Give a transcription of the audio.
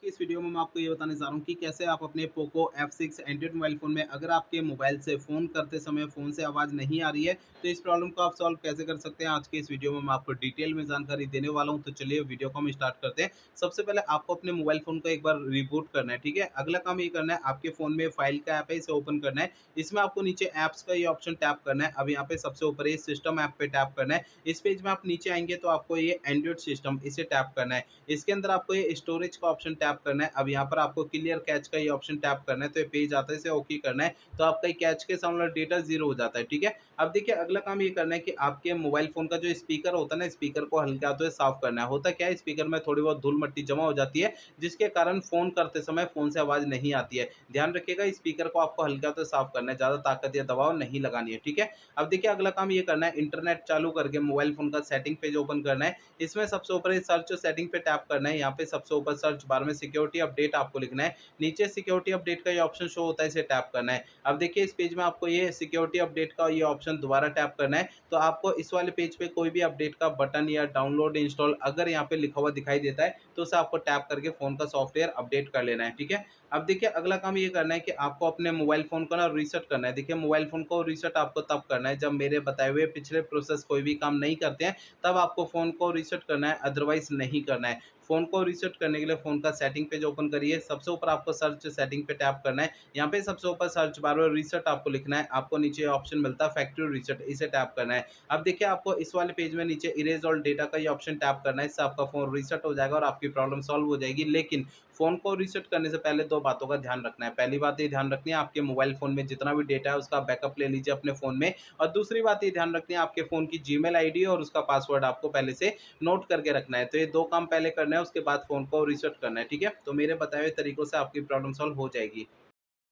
की इस वीडियो में मैं आपको ये बताने जा रहा हूँ कि कैसे आप अपने Poco F6 Android mobile phone में अगर आपके मोबाइल से फ़ोन करते समय फ़ोन से आवाज़ नहीं आ रही है, तो इस प्रॉब्लम को आप सॉल्व कैसे कर सकते हैं। आज के इस वीडियो में मैं आपको डिटेल में जानकारी देने वाला हूँ, तो चलिए वीडियो को हम स्टार्ट करते हैं। सबसे पहले आपको अपने मोबाइल फ़ोन को एक बार रिबूट करना है, ठीक है। अगला काम ये करना है, आपके फ़ोन में फाइल का ऐप है, इसे ओपन करना है। इसमें आपको नीचे ऐप्स का ये ऑप्शन टैप करना है। अब यहाँ पे सबसे ऊपर ये सिस्टम ऐप पे टैप करना है। इस पेज में आप नीचे आएँगे तो आपको ये एंड्रॉइड सिस्टम इसे टैप करना है। इसके अंदर आपको ये स्टोरेज का ऑप्शन टैप करना है। अब यहाँ पर आपको क्लियर कैच का ये ऑप्शन टैप करना है, तो ये पेज आता है, इसे ओके करना है। तो आपका कैच के सामने वाला डेटा ज़ीरो हो जाता है, ठीक है। अब देखिए अगला काम ये करना है कि आपके मोबाइल फ़ोन का जो स्पीकर होता है ना, स्पीकर को हल्के हाथों से साफ करना है। होता क्या है, स्पीकर में थोड़ी बहुत धूल-मट्टी जमा हो जाती है, जिसके कारण फ़ोन करते समय फ़ोन से आवाज़ नहीं आती है। ध्यान रखिएगा, स्पीकर को आपको हल्के हाथों से साफ करना है, ज़्यादा ताकत या दबाव नहीं लगानी है, ठीक है। अब देखिए अगला काम ये करना है, इंटरनेट चालू करके मोबाइल फ़ोन का सेटिंग पेज ओपन करना है। इसमें सबसे ऊपर ये सर्च सेटिंग पे टैप करना है। यहाँ पे सबसे ऊपर सर्च बार में सिक्योरिटी अपडेट आपको लिखना है। नीचे सिक्योरिटी अपडेट का ये ऑप्शन शो होता है, इसे टैप करना है। अब देखिए इस पेज में आपको ये सिक्योरिटी अपडेट का ये ऑप्शन दोबारा टैप करना है। तो आपको इस वाले पेज पे कोई भी अपडेट का बटन या डाउनलोड इंस्टॉल अगर यहाँ पे लिखा हुआ दिखाई देता है, तो उसे आपको टैप करके फ़ोन का सॉफ्टवेयर अपडेट कर लेना है, ठीक है। अब देखिए अगला काम ये करना है कि आपको अपने मोबाइल फ़ोन को ना रीसेट करना है। देखिए मोबाइल फ़ोन को रीसेट आपको तब करना है जब मेरे बताए हुए पिछले प्रोसेस कोई भी काम नहीं करते हैं, तब आपको फ़ोन को रीसेट करना है, अदरवाइज़ नहीं करना है। फ़ोन को रीसेट करने के लिए फ़ोन का सेटिंग पेज ओपन करिए, सबसे ऊपर आपको सर्च सेटिंग पे टैप करना है। यहाँ पे सबसे ऊपर सर्च बार में रीसेट आपको लिखना है, आपको नीचे ऑप्शन मिलता है फैक्ट्री रीसेट, इसे टैप करना है। अब देखिए आपको इस वाले पेज में नीचे इरेज़ ऑल डेटा का ये ऑप्शन टैप करना है, इससे आपका फ़ोन रीसेट हो जाएगा और आपकी प्रॉब्लम सॉल्व हो जाएगी। लेकिन फ़ोन को रीसेट करने से पहले 2 बातों का ध्यान रखना है। पहली बात ये ध्यान रखनी है, आपके मोबाइल फ़ोन में जितना भी डेटा है उसका बैकअप ले लीजिए अपने फ़ोन में। और दूसरी बात ये ध्यान रखनी है, आपके फ़ोन की जीमेल आईडी और उसका पासवर्ड आपको पहले से नोट करके रखना है। तो ये 2 काम पहले करना है, उसके बाद फ़ोन को रीसेट करना है, ठीक है? तो मेरे बताए हुए तरीकों से आपकी प्रॉब्लम सॉल्व हो जाएगी।